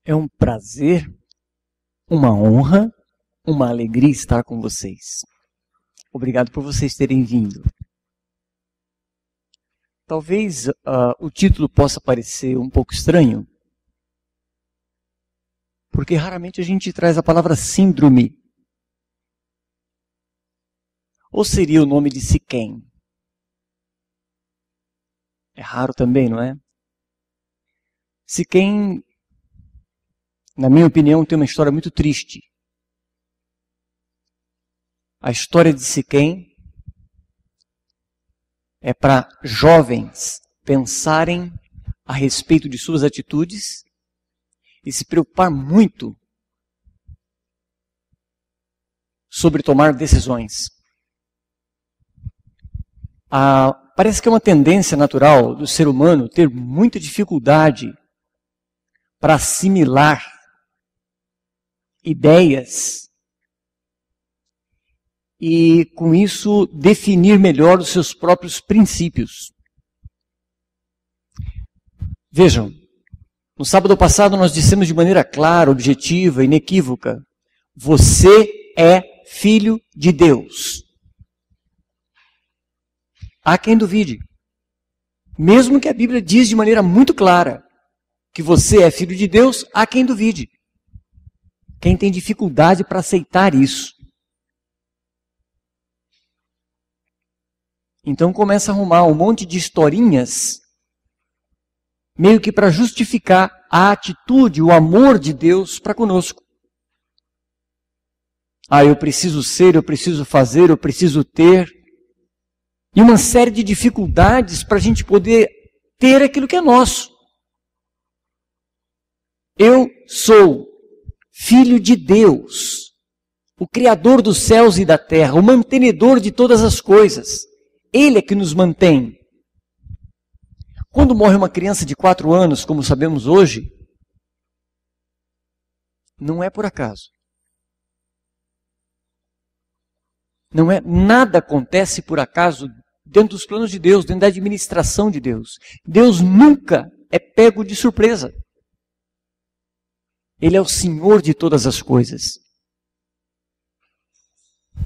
É um prazer, uma honra, uma alegria estar com vocês. Obrigado por vocês terem vindo. Talvez o título possa parecer um pouco estranho, porque raramente a gente traz a palavra síndrome. Ou seria o nome de Siquém? É raro também, não é? Siquém, na minha opinião, tem uma história muito triste. A história de Siquém é para jovens pensarem a respeito de suas atitudes e se preocupar muito sobre tomar decisões. Parece que é uma tendência natural do ser humano ter muita dificuldade para assimilar ideias e, com isso, definir melhor os seus próprios princípios. Vejam, no sábado passado nós dissemos de maneira clara, objetiva, inequívoca: você é filho de Deus. Há quem duvide. Mesmo que a Bíblia diz de maneira muito clara que você é filho de Deus, há quem duvide. Quem tem dificuldade para aceitar isso. Então começa a arrumar um monte de historinhas, meio que para justificar a atitude, o amor de Deus para conosco. Eu preciso ser, eu preciso fazer, eu preciso ter. E uma série de dificuldades para a gente poder ter aquilo que é nosso. Eu sou filho de Deus, o Criador dos céus e da terra, o mantenedor de todas as coisas. Ele é que nos mantém. Quando morre uma criança de 4 anos, como sabemos hoje, não é por acaso. Nada acontece por acaso dentro dos planos de Deus, dentro da administração de Deus. Deus nunca é pego de surpresa. Ele é o Senhor de todas as coisas.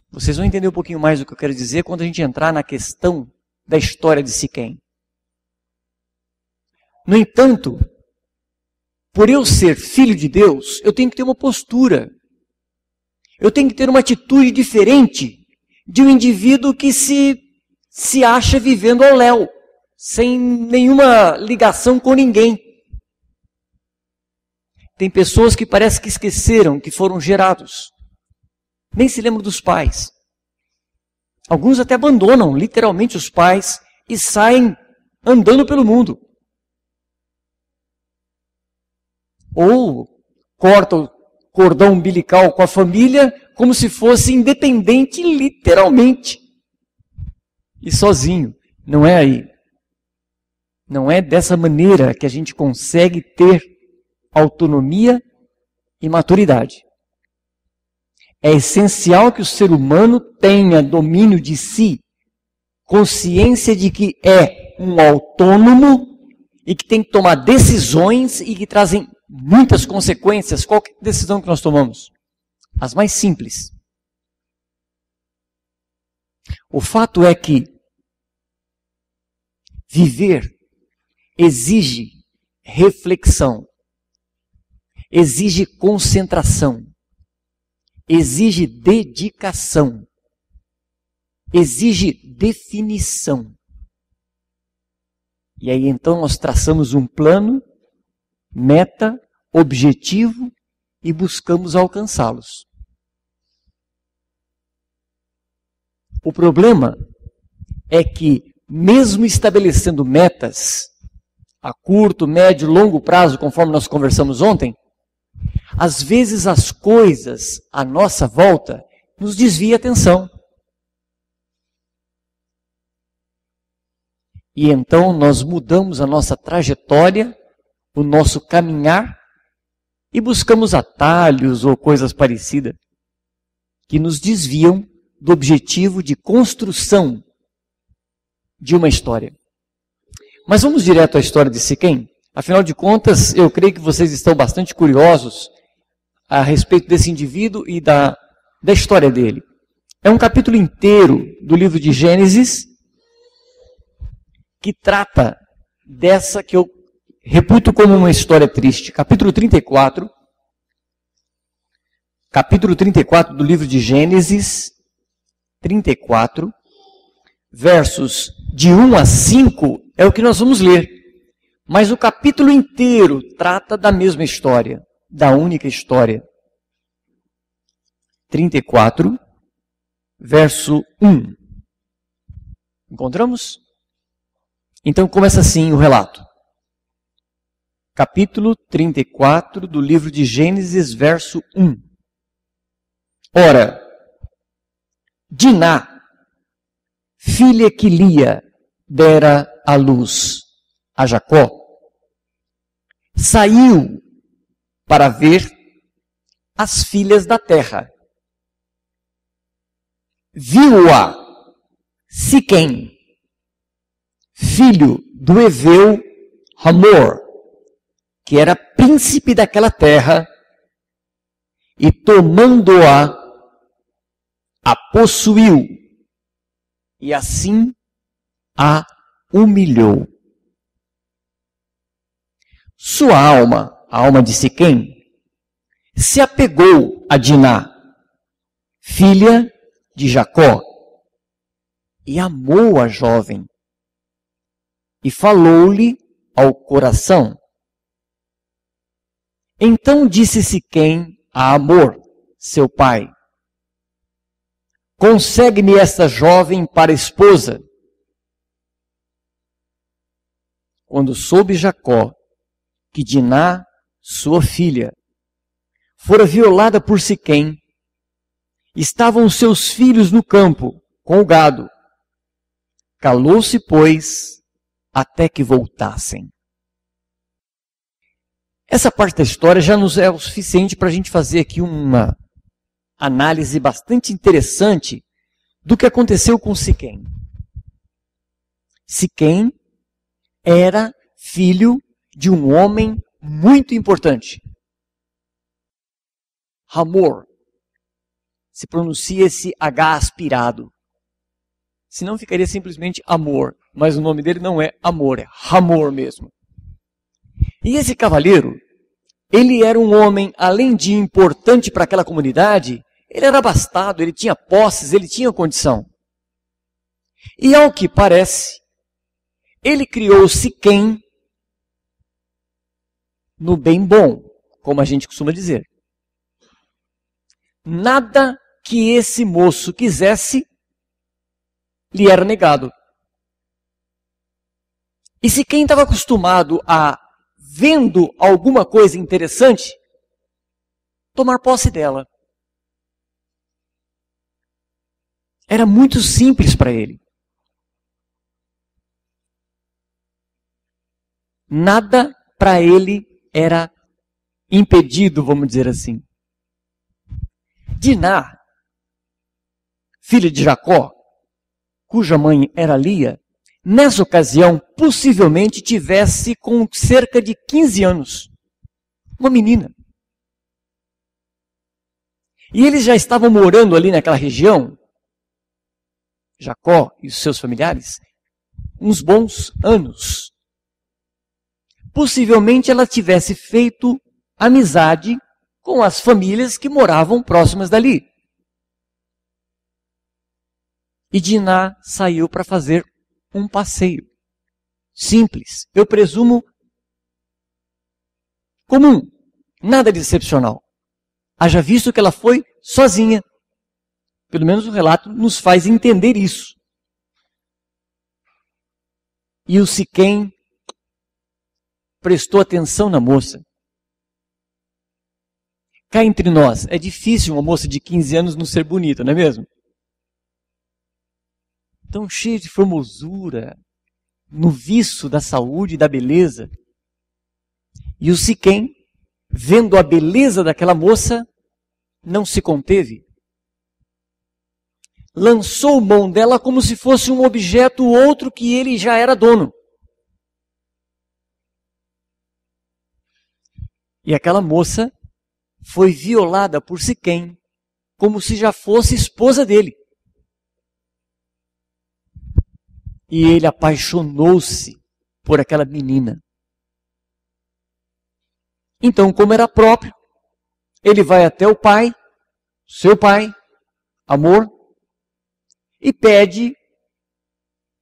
Vocês vão entender um pouquinho mais do que eu quero dizer quando a gente entrar na questão da história de Siquém. No entanto, por eu ser filho de Deus, eu tenho que ter uma postura. Eu tenho que ter uma atitude diferente de um indivíduo que se acha vivendo ao léu, sem nenhuma ligação com ninguém. Tem pessoas que parece que esqueceram que foram gerados. Nem se lembram dos pais. Alguns até abandonam literalmente os pais e saem andando pelo mundo. Ou cortam o cordão umbilical com a família como se fosse independente literalmente. E sozinho. Não é aí. Não é dessa maneira que a gente consegue ter autonomia e maturidade. É essencial que o ser humano tenha domínio de si, consciência de que é um autônomo e que tem que tomar decisões e que trazem muitas consequências. Qual é a decisão que nós tomamos? As mais simples. O fato é que viver exige reflexão, exige concentração, exige dedicação, exige definição. E aí então nós traçamos um plano, meta, objetivo e buscamos alcançá-los. O problema é que, mesmo estabelecendo metas a curto, médio, longo prazo, conforme nós conversamos ontem, às vezes as coisas à nossa volta nos desviam a atenção. E então nós mudamos a nossa trajetória, o nosso caminhar, e buscamos atalhos ou coisas parecidas que nos desviam do objetivo de construção de uma história. Mas vamos direto à história de Siquém. Afinal de contas, eu creio que vocês estão bastante curiosos a respeito desse indivíduo e da história dele. É um capítulo inteiro do livro de Gênesis que trata dessa que eu reputo como uma história triste. Capítulo 34 do livro de Gênesis, 34, versos de 1 a 5 é o que nós vamos ler. Mas o capítulo inteiro trata da mesma história, da única história. 34, verso 1. Encontramos? Então começa assim o relato. Capítulo 34 do livro de Gênesis, verso 1. Ora, Diná, filha que Lia dera à luz a Jacó, saiu para ver as filhas da terra. Viu-a Siquém, filho do heveu Hamor, que era príncipe daquela terra, e tomando-a, a possuiu, e assim a humilhou. Sua alma, a alma de Siquém, se apegou a Diná, filha de Jacó, e amou a jovem, e falou-lhe ao coração. Então disse Siquém a Hamor, seu pai: consegue-me esta jovem para esposa. Quando soube Jacó que Diná, sua filha, fora violada por Siquém, estavam seus filhos no campo, com o gado. Calou-se, pois, até que voltassem. Essa parte da história já nos é o suficiente para a gente fazer aqui uma análise bastante interessante do que aconteceu com Siquém. Siquém era filho de um homem muito importante. Hamor. Se pronuncia esse H aspirado. Senão ficaria simplesmente Amor. Mas o nome dele não é Amor, é Hamor mesmo. E esse cavaleiro, ele era um homem, além de importante para aquela comunidade, ele era abastado, ele tinha posses, ele tinha condição. E ao que parece, ele criou Siquém no bem bom, como a gente costuma dizer. Nada que esse moço quisesse lhe era negado. E Siquém estava acostumado a, vendo alguma coisa interessante, tomar posse dela. Era muito simples para ele. Nada para ele era impedido, vamos dizer assim. Diná, filha de Jacó, cuja mãe era Lia, nessa ocasião, possivelmente tivesse com cerca de 15 anos. Uma menina. E eles já estavam morando ali naquela região, Jacó e os seus familiares, uns bons anos. Possivelmente ela tivesse feito amizade com as famílias que moravam próximas dali. E Diná saiu para fazer um passeio. Simples, eu presumo comum, nada de excepcional. Haja visto que ela foi sozinha. Pelo menos o relato nos faz entender isso. E o Siquém prestou atenção na moça. Cá entre nós, é difícil uma moça de 15 anos não ser bonita, não é mesmo? Tão cheia de formosura, no viço da saúde e da beleza. E o Siquém, vendo a beleza daquela moça, não se conteve. Lançou mão dela como se fosse um objeto outro que ele já era dono. E aquela moça foi violada por Siquém, como se já fosse esposa dele. E ele apaixonou-se por aquela menina. Então, como era próprio, ele vai até o pai, seu pai, Hamor, e pede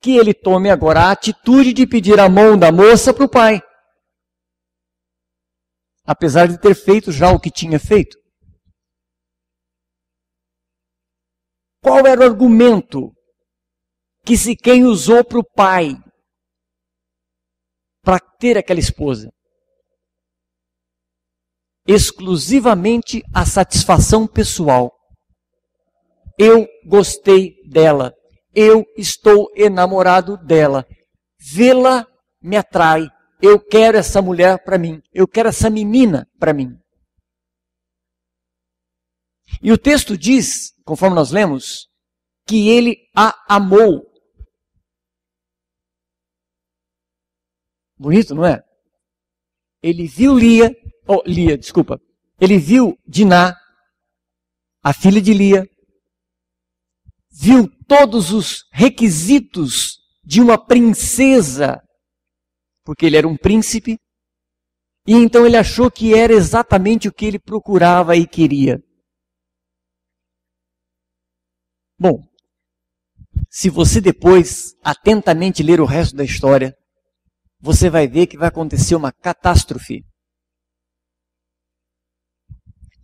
que ele tome agora a atitude de pedir a mão da moça para o pai. Apesar de ter feito já o que tinha feito. Qual era o argumento que Siquém usou para o pai para ter aquela esposa? Exclusivamente a satisfação pessoal. Eu gostei dela. Eu estou enamorado dela. Vê-la me atrai. Eu quero essa mulher para mim. Eu quero essa menina para mim. E o texto diz, conforme nós lemos, que ele a amou. Bonito, não é? Ele viu Ele viu Diná, a filha de Lia, viu todos os requisitos de uma princesa, porque ele era um príncipe, e então ele achou que era exatamente o que ele procurava e queria. Bom, se você depois atentamente ler o resto da história, você vai ver que vai acontecer uma catástrofe.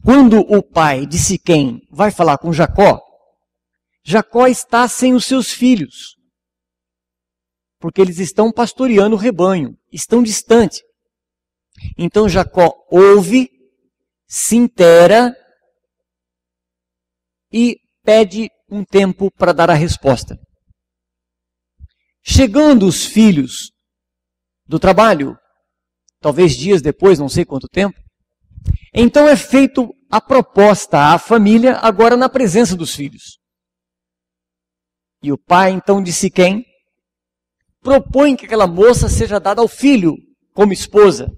Quando o pai de Siquém vai falar com Jacó, Jacó está sem os seus filhos, porque eles estão pastoreando o rebanho, estão distantes. Então Jacó ouve, se inteira e pede um tempo para dar a resposta. Chegando os filhos do trabalho, talvez dias depois, não sei quanto tempo, então é feito a proposta à família, agora na presença dos filhos. E o pai, então, de Siquém, propõe que aquela moça seja dada ao filho como esposa.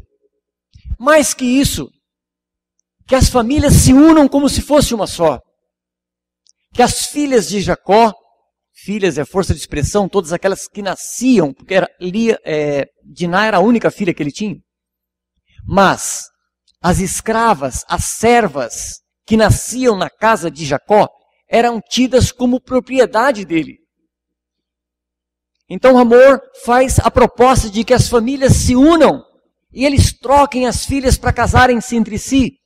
Mais que isso, que as famílias se unam como se fosse uma só. Que as filhas de Jacó, filhas é força de expressão, todas aquelas que nasciam, porque Diná era a única filha que ele tinha. Mas as escravas, as servas que nasciam na casa de Jacó, eram tidas como propriedade dele. Então Hamor faz a proposta de que as famílias se unam e eles troquem as filhas para casarem-se entre si.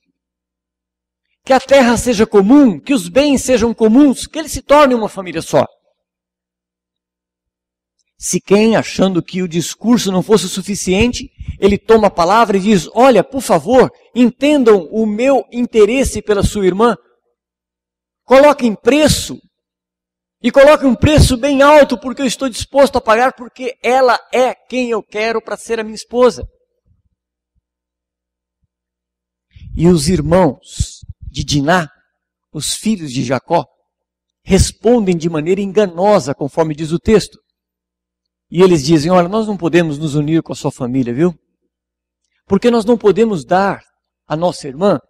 Que a terra seja comum, que os bens sejam comuns, que eles se tornem uma família só. Siquém, achando que o discurso não fosse suficiente, ele toma a palavra e diz: olha, por favor, entendam o meu interesse pela sua irmã. Coloquem preço. E coloquem um preço bem alto, porque eu estou disposto a pagar, porque ela é quem eu quero para ser a minha esposa. E os irmãos de Diná, os filhos de Jacó, respondem de maneira enganosa, conforme diz o texto. E eles dizem: olha, nós não podemos nos unir com a sua família, viu? Porque nós não podemos dar a nossa irmã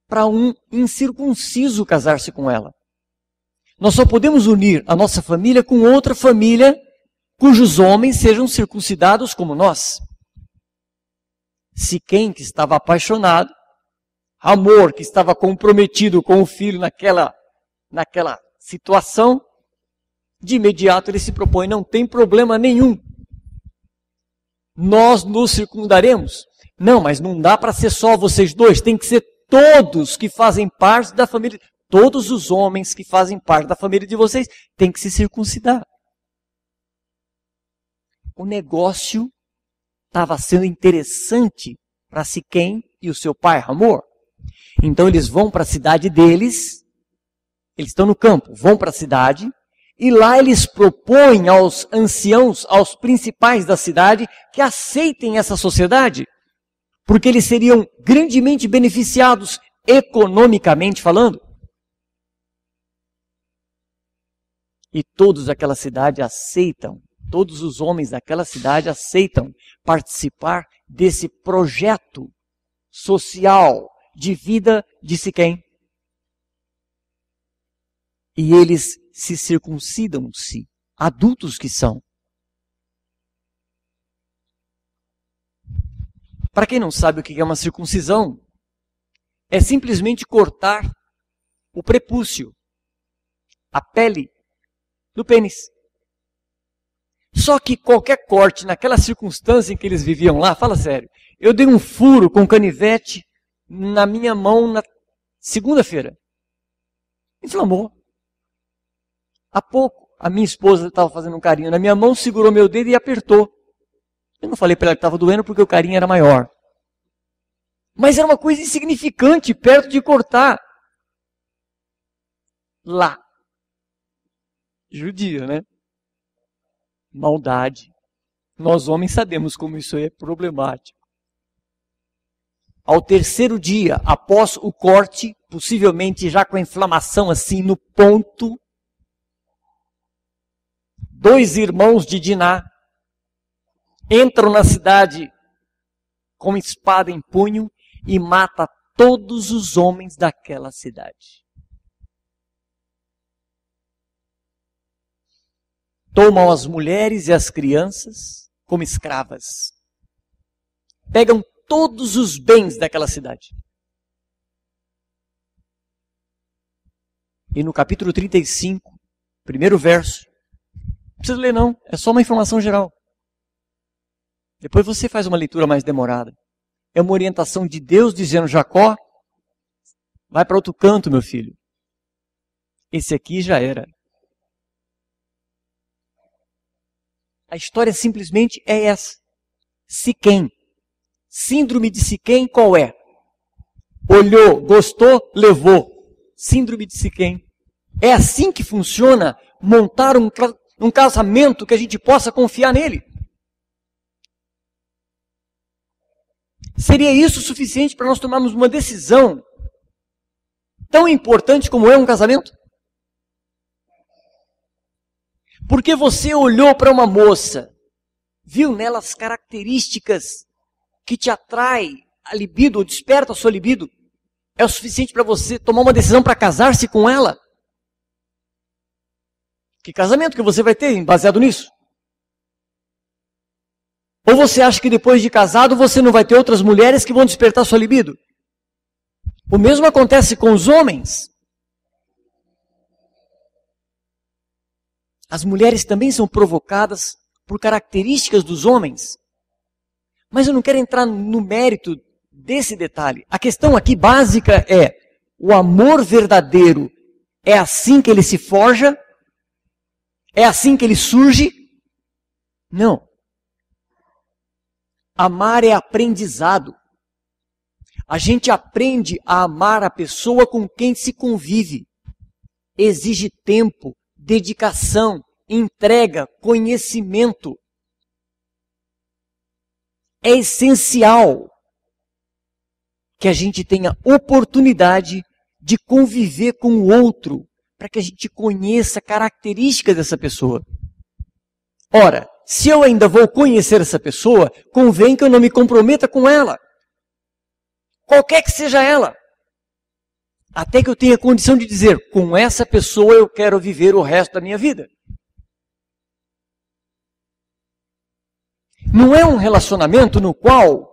para um incircunciso casar-se com ela. Nós só podemos unir a nossa família com outra família cujos homens sejam circuncidados como nós. Siquém, que estava apaixonado, Hamor, que estava comprometido com o filho naquela situação, de imediato ele se propõe: não tem problema nenhum. Nós nos circundaremos. Não, mas não dá para ser só vocês dois, tem que ser todos que fazem parte da família. Todos os homens que fazem parte da família de vocês têm que se circuncidar. O negócio estava sendo interessante para Siquém e o seu pai Hamor. Então eles vão para a cidade deles, eles estão no campo, vão para a cidade, e lá eles propõem aos anciãos, aos principais da cidade, que aceitem essa sociedade, porque eles seriam grandemente beneficiados, economicamente falando. E todos daquela cidade aceitam, todos os homens daquela cidade aceitam participar desse projeto social, de vida de Siquém. E eles se circuncidam-se, adultos que são. Para quem não sabe o que é uma circuncisão, é simplesmente cortar o prepúcio, a pele do pênis. Só que qualquer corte naquela circunstância em que eles viviam lá, fala sério, eu dei um furo com canivete na minha mão na segunda-feira. Inflamou. Há pouco, a minha esposa estava fazendo um carinho na minha mão, segurou meu dedo e apertou. Eu não falei para ela que estava doendo porque o carinho era maior. Mas era uma coisa insignificante, perto de cortar. Lá. Judia, né? Maldade. Nós homens sabemos como isso é problemático. Ao terceiro dia, após o corte, possivelmente já com a inflamação assim no ponto, 2 irmãos de Diná entram na cidade com espada em punho e mata todos os homens daquela cidade. Tomam as mulheres e as crianças como escravas. Pegam todos os bens daquela cidade. E no capítulo 35, primeiro verso, não precisa ler não, é só uma informação geral. Depois você faz uma leitura mais demorada. É uma orientação de Deus dizendo, Jacó, vai para outro canto, meu filho. Esse aqui já era. A história simplesmente é essa. Siquém. Síndrome de Siquém qual é? Olhou, gostou, levou. Síndrome de Siquém. É assim que funciona montar um casamento que a gente possa confiar nele. Seria isso suficiente para nós tomarmos uma decisão tão importante como é um casamento? Porque você olhou para uma moça, viu nela as características que te atrai a libido, ou desperta a sua libido, é o suficiente para você tomar uma decisão para casar-se com ela? Que casamento que você vai ter baseado nisso? Ou você acha que depois de casado você não vai ter outras mulheres que vão despertar sua libido? O mesmo acontece com os homens. As mulheres também são provocadas por características dos homens. Mas eu não quero entrar no mérito desse detalhe. A questão aqui básica é, o amor verdadeiro é assim que ele se forja? É assim que ele surge? Não. Amar é aprendizado. A gente aprende a amar a pessoa com quem se convive. Exige tempo, dedicação, entrega, conhecimento. É essencial que a gente tenha oportunidade de conviver com o outro, para que a gente conheça características dessa pessoa. Ora, se eu ainda vou conhecer essa pessoa, convém que eu não me comprometa com ela. Qualquer que seja ela. Até que eu tenha condição de dizer, com essa pessoa eu quero viver o resto da minha vida. Não é um relacionamento no qual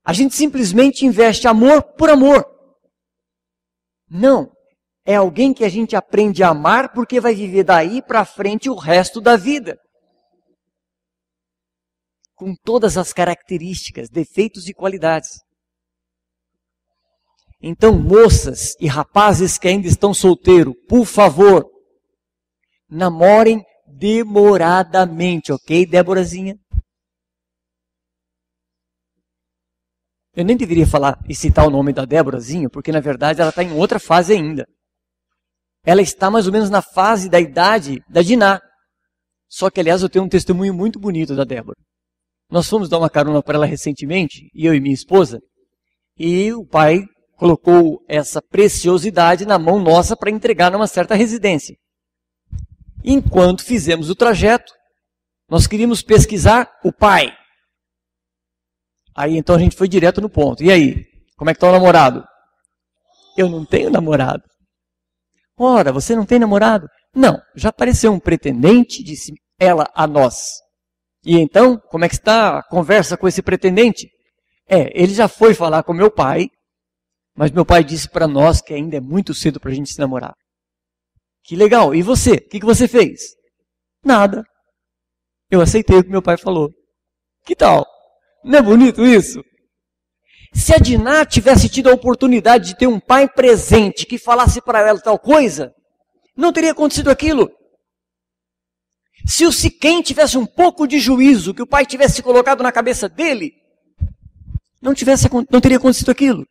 a gente simplesmente investe amor por amor. Não. É alguém que a gente aprende a amar porque vai viver daí para frente o resto da vida. Com todas as características, defeitos e qualidades. Então, moças e rapazes que ainda estão solteiros, por favor, namorem demoradamente, ok, Déborazinha? Eu nem deveria falar e citar o nome da Déborazinha, porque na verdade ela está em outra fase ainda. Ela está mais ou menos na fase da idade da Diná. Só que, aliás, eu tenho um testemunho muito bonito da Débora. Nós fomos dar uma carona para ela recentemente, eu e minha esposa, e o pai colocou essa preciosidade na mão nossa para entregar numa certa residência. Enquanto fizemos o trajeto, nós queríamos pesquisar o pai. Aí então a gente foi direto no ponto. E aí, Como é que está o namorado? Eu não tenho namorado. Ora, você não tem namorado? Não, já apareceu um pretendente, disse ela a nós. E então, como é que está a conversa com esse pretendente? Ele já foi falar com meu pai, mas meu pai disse para nós que ainda é muito cedo para a gente se namorar. Que legal, e você? O que você fez? Nada. Eu aceitei o que meu pai falou. Que tal? Não é bonito isso? Se a Diná tivesse tido a oportunidade de ter um pai presente que falasse para ela tal coisa, não teria acontecido aquilo. Se o Siquém tivesse um pouco de juízo, que o pai tivesse colocado na cabeça dele, não teria acontecido aquilo.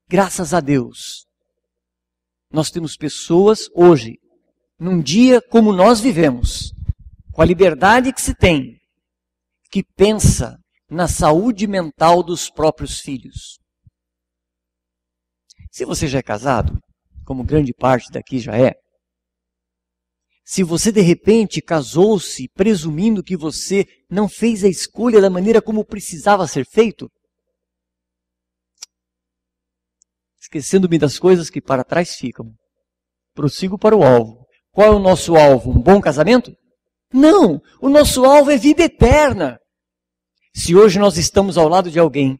Graças a Deus, nós temos pessoas hoje, num dia como nós vivemos, com a liberdade que se tem, que pensa na saúde mental dos próprios filhos. Se você já é casado, como grande parte daqui já é, se você de repente casou-se presumindo que você não fez a escolha da maneira como precisava ser feito, esquecendo-me das coisas que para trás ficam, prossigo para o alvo. Qual é o nosso alvo? Um bom casamento? Não! O nosso alvo é vida eterna. Se hoje nós estamos ao lado de alguém,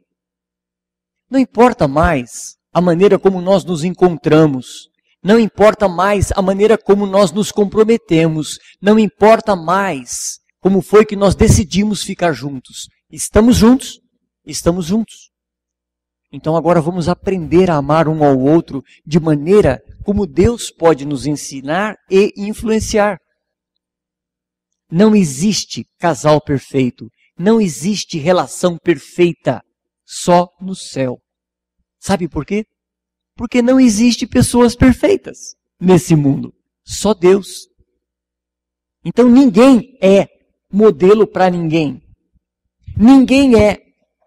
não importa mais a maneira como nós nos encontramos, não importa mais a maneira como nós nos comprometemos, não importa mais como foi que nós decidimos ficar juntos. Estamos juntos? Estamos juntos. Então agora vamos aprender a amar um ao outro de maneira como Deus pode nos ensinar e influenciar. Não existe casal perfeito. Não existe relação perfeita, só no céu. Sabe por quê? Porque não existe pessoas perfeitas nesse mundo, só Deus. Então ninguém é modelo para ninguém. Ninguém é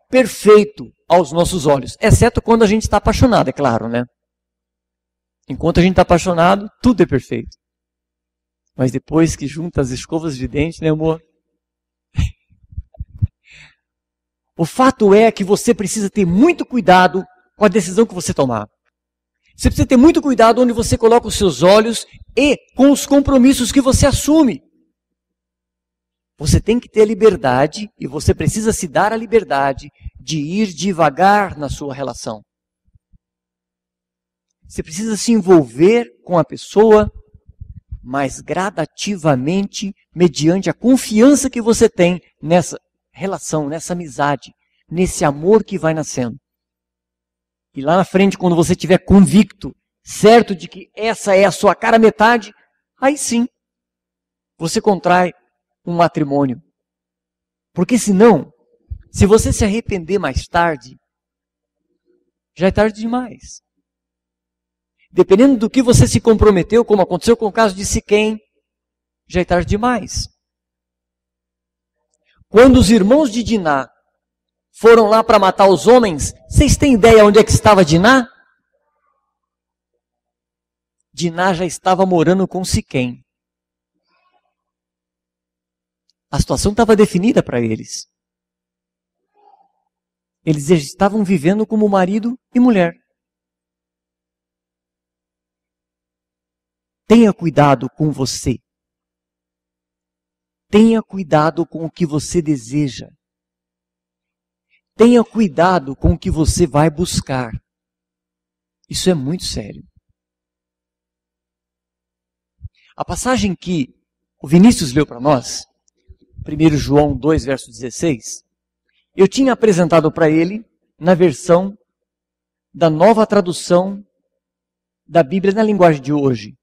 perfeito aos nossos olhos, exceto quando a gente está apaixonado, é claro, né? Enquanto a gente está apaixonado, tudo é perfeito. Mas depois que junta as escovas de dente, né, amor? O fato é que você precisa ter muito cuidado com a decisão que você tomar. Você precisa ter muito cuidado onde você coloca os seus olhos e com os compromissos que você assume. Você tem que ter a liberdade e você precisa se dar a liberdade de ir devagar na sua relação. Você precisa se envolver com a pessoa, mas gradativamente, mediante a confiança que você tem nessa relação, nessa amizade, nesse amor que vai nascendo. E lá na frente, quando você estiver convicto, certo de que essa é a sua cara metade, aí sim, você contrai um matrimônio. Porque senão, se você se arrepender mais tarde, já é tarde demais. Dependendo do que você se comprometeu, como aconteceu com o caso de Siquém, já é tarde demais. Quando os irmãos de Diná foram lá para matar os homens, vocês têm ideia onde é que estava Diná? Diná já estava morando com Siquém. A situação estava definida para eles. Eles estavam vivendo como marido e mulher. Tenha cuidado com você. Tenha cuidado com o que você deseja. Tenha cuidado com o que você vai buscar. Isso é muito sério. A passagem que o Vinícius leu para nós, 1 João 2, verso 16, eu tinha apresentado para ele na versão da nova tradução da Bíblia na linguagem de hoje.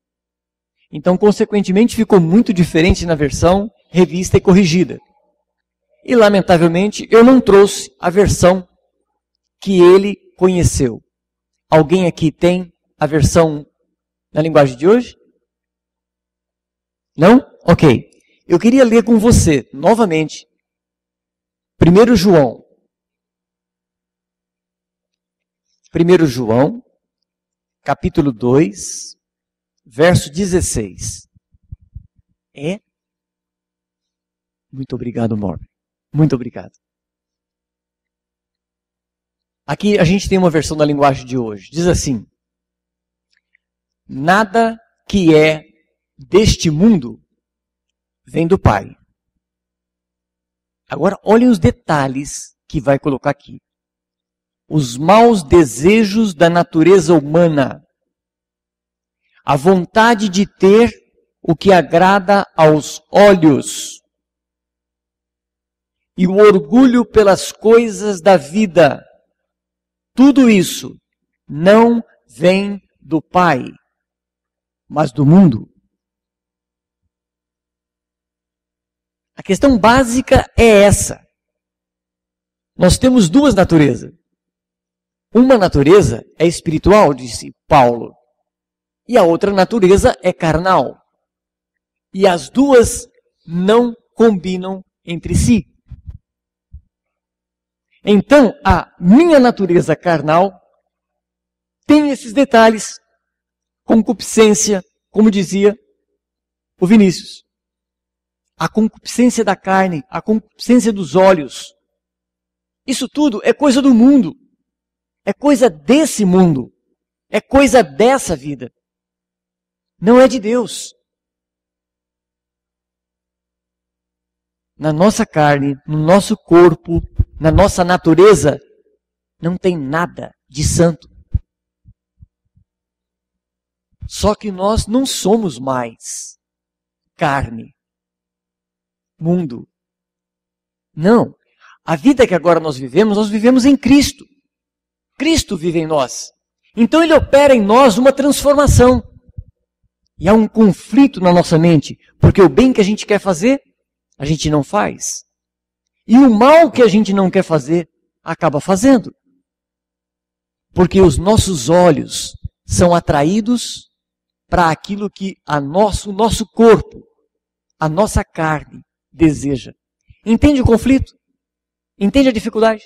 Então, consequentemente, ficou muito diferente na versão revista e corrigida. E, lamentavelmente, eu não trouxe a versão que ele conheceu. Alguém aqui tem a versão na linguagem de hoje? Não? Ok. Eu queria ler com você, novamente, 1 João. 1 João, capítulo 2, verso 16. Muito obrigado, Morgan. Muito obrigado. Aqui a gente tem uma versão da linguagem de hoje. Diz assim: nada que é deste mundo vem do Pai. Agora, olhem os detalhes que vai colocar aqui. Os maus desejos da natureza humana, a vontade de ter o que agrada aos olhos e o orgulho pelas coisas da vida, tudo isso não vem do Pai, mas do mundo. A questão básica é essa. Nós temos duas naturezas. Uma natureza é espiritual, disse Paulo, e a outra natureza é carnal. E as duas não combinam entre si. Então, a minha natureza carnal tem esses detalhes, concupiscência, como dizia o Vinícius. A concupiscência da carne, a concupiscência dos olhos. Isso tudo é coisa do mundo. É coisa desse mundo. É coisa dessa vida. Não é de Deus. Na nossa carne, no nosso corpo, na nossa natureza, não tem nada de santo. Só que nós não somos mais carne, mundo. Não. A vida que agora nós vivemos em Cristo. Cristo vive em nós. Então Ele opera em nós uma transformação. E há um conflito na nossa mente, porque o bem que a gente quer fazer, a gente não faz. E o mal que a gente não quer fazer, acaba fazendo. Porque os nossos olhos são atraídos para aquilo que o nosso corpo, a nossa carne, deseja. Entende o conflito? Entende a dificuldade?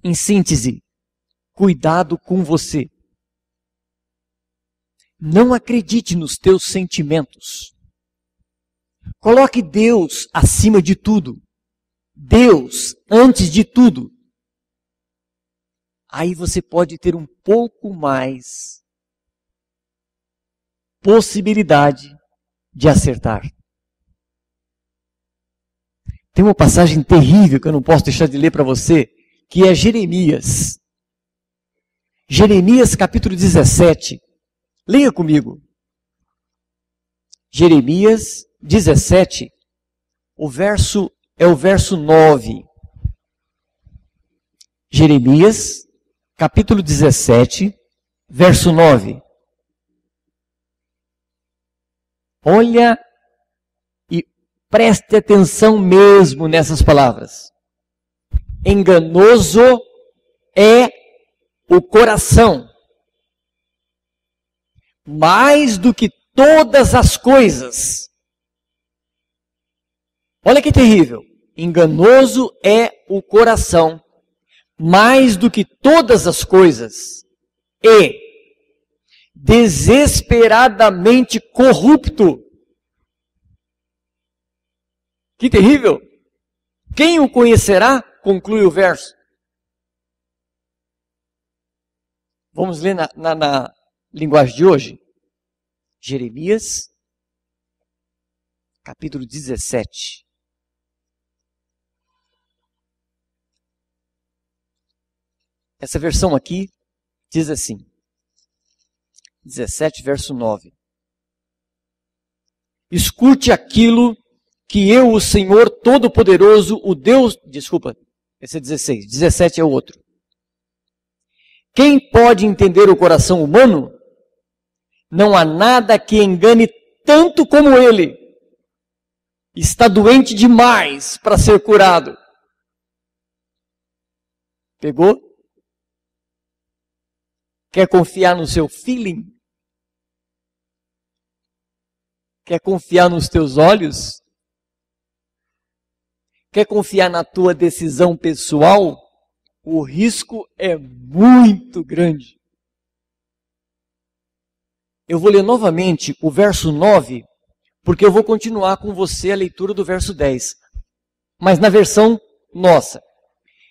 Em síntese, cuidado com você. Não acredite nos teus sentimentos. Coloque Deus acima de tudo. Deus antes de tudo. Aí você pode ter um pouco mais possibilidade de acertar. Tem uma passagem terrível que eu não posso deixar de ler para você, que é Jeremias. Jeremias capítulo 17. Leia comigo. Jeremias 17, o verso é o verso 9. Jeremias, capítulo 17, verso 9. Olha e preste atenção mesmo nessas palavras. Enganoso é o coração, mais do que todas as coisas. Olha que terrível. Enganoso é o coração, mais do que todas as coisas, e desesperadamente corrupto. Que terrível! Quem o conhecerá? Conclui o verso. Vamos ler na linguagem de hoje? Jeremias, capítulo 17. Essa versão aqui diz assim, 17, verso 9. Escute aquilo que eu, o Senhor Todo-Poderoso, o Deus... Desculpa, esse é 16. 17 é o outro. Quem pode entender o coração humano? Não há nada que engane tanto como ele. Está doente demais para ser curado. Pegou? Quer confiar no seu feeling? Quer confiar nos teus olhos? Quer confiar na tua decisão pessoal? O risco é muito grande. Eu vou ler novamente o verso 9, porque eu vou continuar com você a leitura do verso 10. Mas na versão nossa.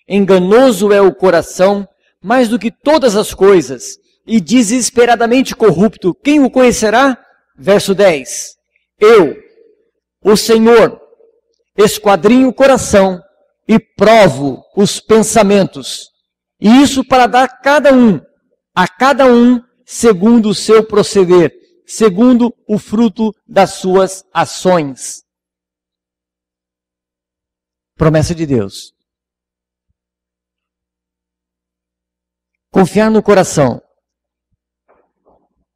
Enganoso é o coração, mais do que todas as coisas, e desesperadamente corrupto. Quem o conhecerá? Verso 10. Eu, o Senhor, esquadrinho o coração e provo os pensamentos. E isso para dar a cada um, segundo o seu proceder, segundo o fruto das suas ações. Promessa de Deus. Confiar no coração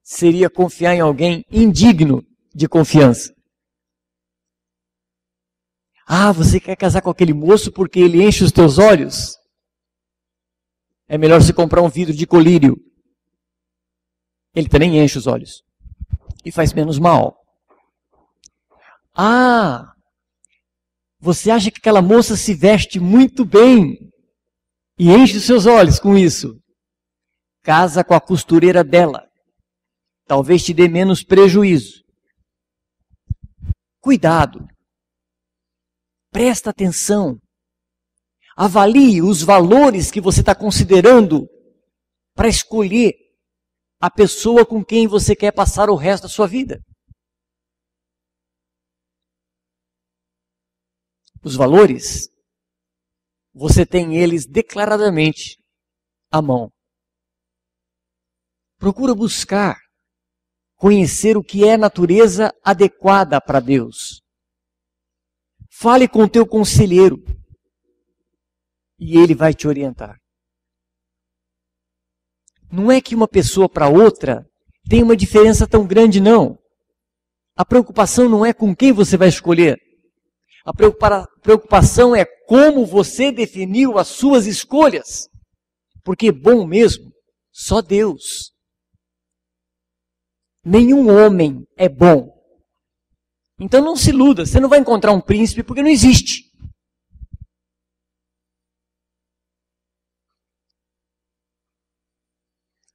seria confiar em alguém indigno de confiança. Ah, você quer casar com aquele moço porque ele enche os teus olhos? É melhor você comprar um vidro de colírio. Ele também enche os olhos. E faz menos mal. Ah, você acha que aquela moça se veste muito bem e enche os seus olhos com isso? Casa com a costureira dela. Talvez te dê menos prejuízo. Cuidado. Presta atenção. Avalie os valores que você está considerando para escolher a pessoa com quem você quer passar o resto da sua vida. Os valores, você tem eles declaradamente à mão. Procura buscar, conhecer o que é natureza adequada para Deus. Fale com o teu conselheiro e ele vai te orientar. Não é que uma pessoa para outra tem uma diferença tão grande, não. A preocupação não é com quem você vai escolher. A preocupação é como você definiu as suas escolhas. Porque bom mesmo, só Deus. Nenhum homem é bom. Então não se iluda, você não vai encontrar um príncipe porque não existe.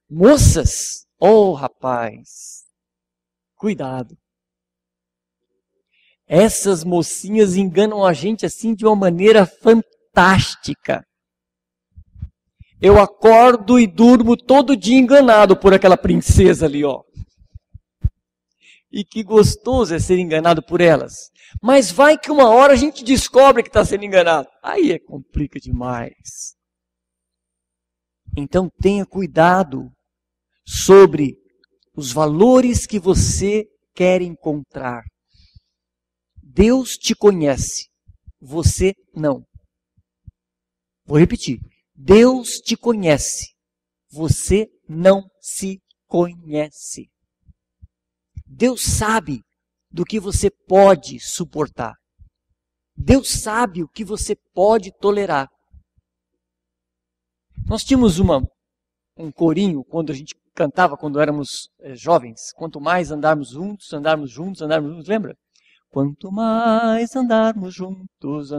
Moças, oh rapaz, cuidado. Essas mocinhas enganam a gente assim de uma maneira fantástica. Eu acordo e durmo todo dia enganado por aquela princesa ali, ó. E que gostoso é ser enganado por elas. Mas vai que uma hora a gente descobre que está sendo enganado. Aí complica demais. Então tenha cuidado sobre os valores que você quer encontrar. Deus te conhece, você não. Vou repetir. Deus te conhece, você não se conhece. Deus sabe do que você pode suportar. Deus sabe o que você pode tolerar. Nós tínhamos um corinho quando a gente cantava, quando éramos jovens. Quanto mais andarmos juntos, lembra? Quanto mais andarmos juntos,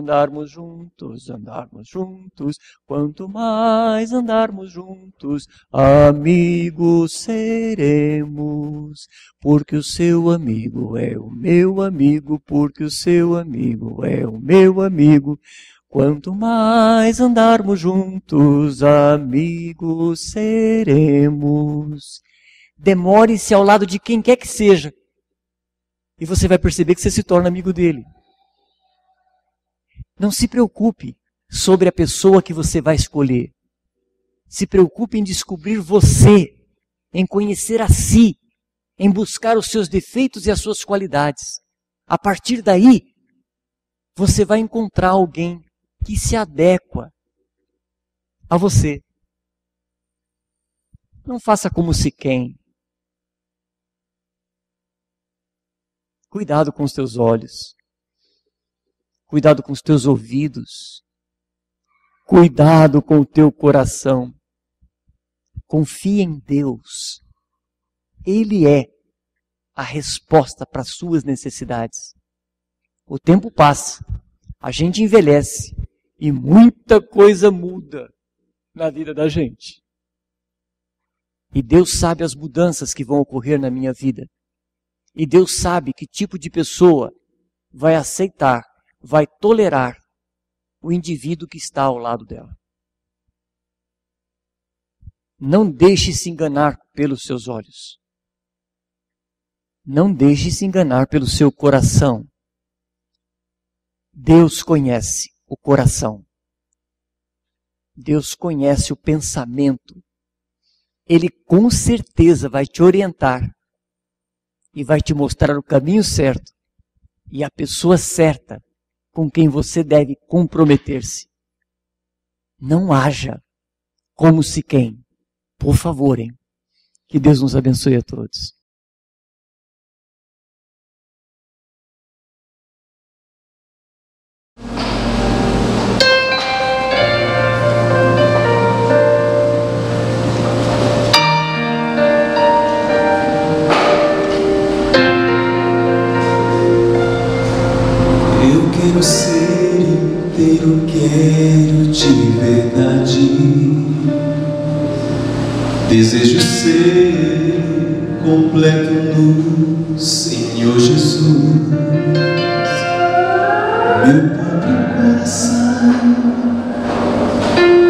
quanto mais andarmos juntos, amigos seremos, porque o seu amigo é o meu amigo, porque o seu amigo é o meu amigo. Quanto mais andarmos juntos, amigos seremos. Demore-se ao lado de quem quer que seja. E você vai perceber que você se torna amigo dele. Não se preocupe sobre a pessoa que você vai escolher. Se preocupe em descobrir você, em conhecer a si, em buscar os seus defeitos e as suas qualidades. A partir daí, você vai encontrar alguém que se adequa a você. Não faça como Siquém. Cuidado com os teus olhos. Cuidado com os teus ouvidos. Cuidado com o teu coração. Confia em Deus. Ele é a resposta para as suas necessidades. O tempo passa, a gente envelhece e muita coisa muda na vida da gente. E Deus sabe as mudanças que vão ocorrer na minha vida. E Deus sabe que tipo de pessoa vai aceitar, vai tolerar o indivíduo que está ao lado dela. Não deixe se enganar pelos seus olhos. Não deixe se enganar pelo seu coração. Deus conhece o coração. Deus conhece o pensamento. Ele com certeza vai te orientar e vai te mostrar o caminho certo e a pessoa certa com quem você deve comprometer-se. Não haja como se quem. Por favor, hein? Que Deus nos abençoe a todos. Eu quero ser inteiro, quero de verdade. Desejo ser completo no Senhor Jesus. Meu próprio coração,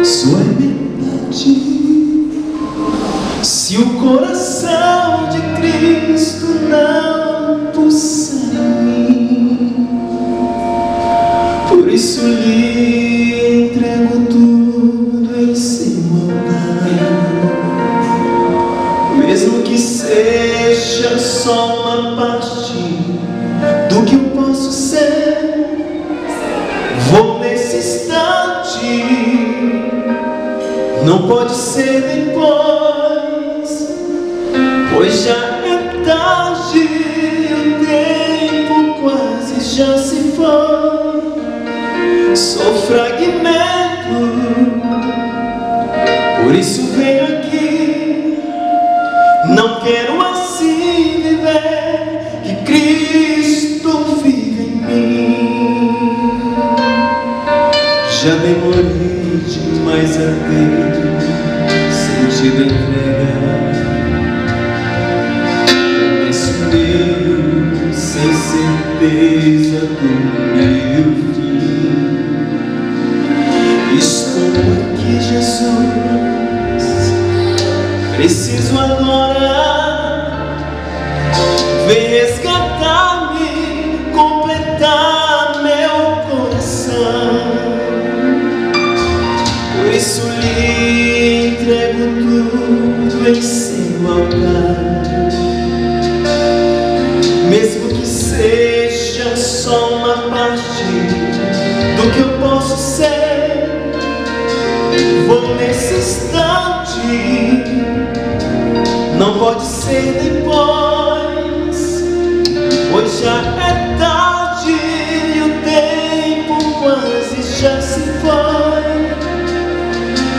sua metade. Se o coração de Cristo não pulsar em mim, por isso lhe entrego tudo em seu altar. Mesmo que seja só uma parte do que eu posso ser, vou nesse instante. Não pode ser depois, pois já é tarde, o tempo quase já se foi. Sou fragmento, por isso venho aqui. Não quero assim viver, que Cristo vive em mim. Já demorei demais a ter sentido entregar. Começo meu sem certeza do meu fim. Estou aqui, Jesus, preciso agora. Vem resgatar-me, completar meu coração. Por isso lhe entrego tudo em seu altar. Mesmo que seja só uma parte do que eu posso ser, vou nesse instante. Não pode ser depois, pois já é tarde e o tempo quase já se foi.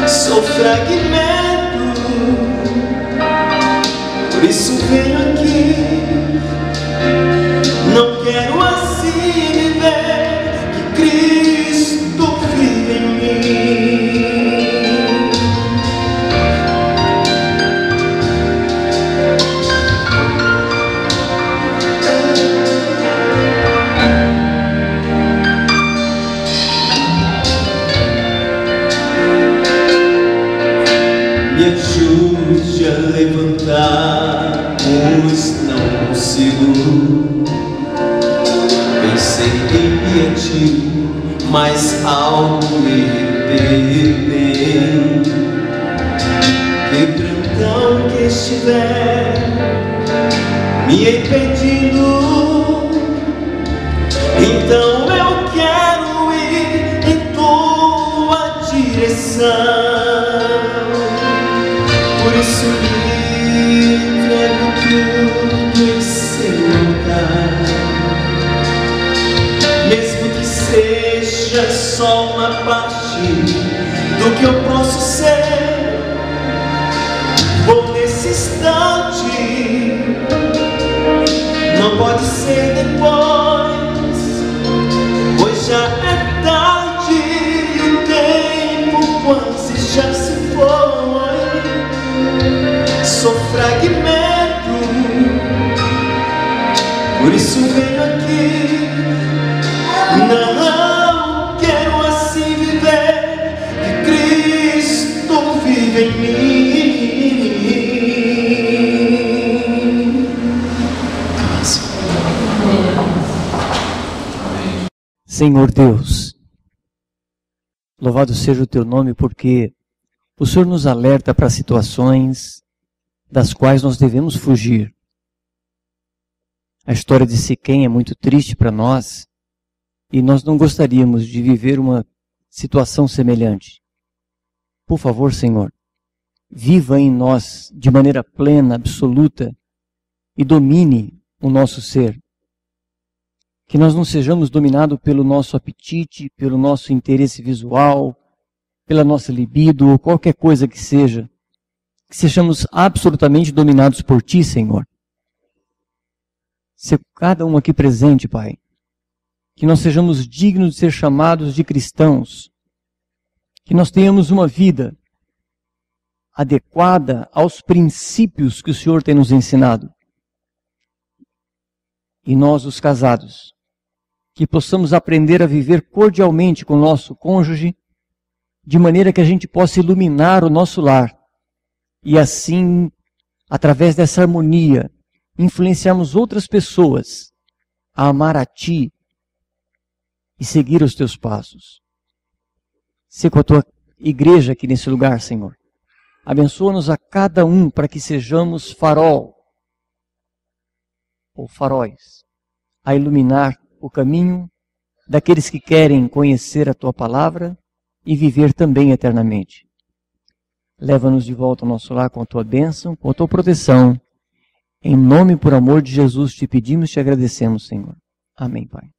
Sou fragmento, por isso venho aqui. Não quero assim viver, que Cristo vive em mim. Me ajude a levantar, pois não consigo. Pensei em ir a ti, mas algo me retém. Quebrantão que estiver me impedindo, então eu quero ir em tua direção. Por isso lhe entrego tudo em seu altar. Mesmo que seja só uma parte do que eu posso ser, vou nesse instante. Não pode ser depois, pois já é tarde e o tempo quase já se foi. Sou fragmento, por isso venho aqui. Não quero assim viver, que Cristo vive em mim. Senhor Deus, louvado seja o teu nome, porque o Senhor nos alerta para situações das quais nós devemos fugir. A história de Siquém é muito triste para nós e nós não gostaríamos de viver uma situação semelhante. Por favor, Senhor, viva em nós de maneira plena, absoluta e domine o nosso ser. Que nós não sejamos dominados pelo nosso apetite, pelo nosso interesse visual, pela nossa libido ou qualquer coisa que seja. Que sejamos absolutamente dominados por Ti, Senhor. Se cada um aqui presente, Pai, que nós sejamos dignos de ser chamados de cristãos, que nós tenhamos uma vida adequada aos princípios que o Senhor tem nos ensinado. E nós, os casados, que possamos aprender a viver cordialmente com o nosso cônjuge, de maneira que a gente possa iluminar o nosso lar e assim, através dessa harmonia, influenciarmos outras pessoas a amar a Ti e seguir os Teus passos. Se com a Tua igreja aqui nesse lugar, Senhor, abençoa-nos a cada um para que sejamos farol ou faróis a iluminar o caminho daqueles que querem conhecer a Tua palavra e viver também eternamente. Leva-nos de volta ao nosso lar com a Tua bênção, com a Tua proteção. Em nome e por amor de Jesus te pedimos e te agradecemos, Senhor. Amém, Pai.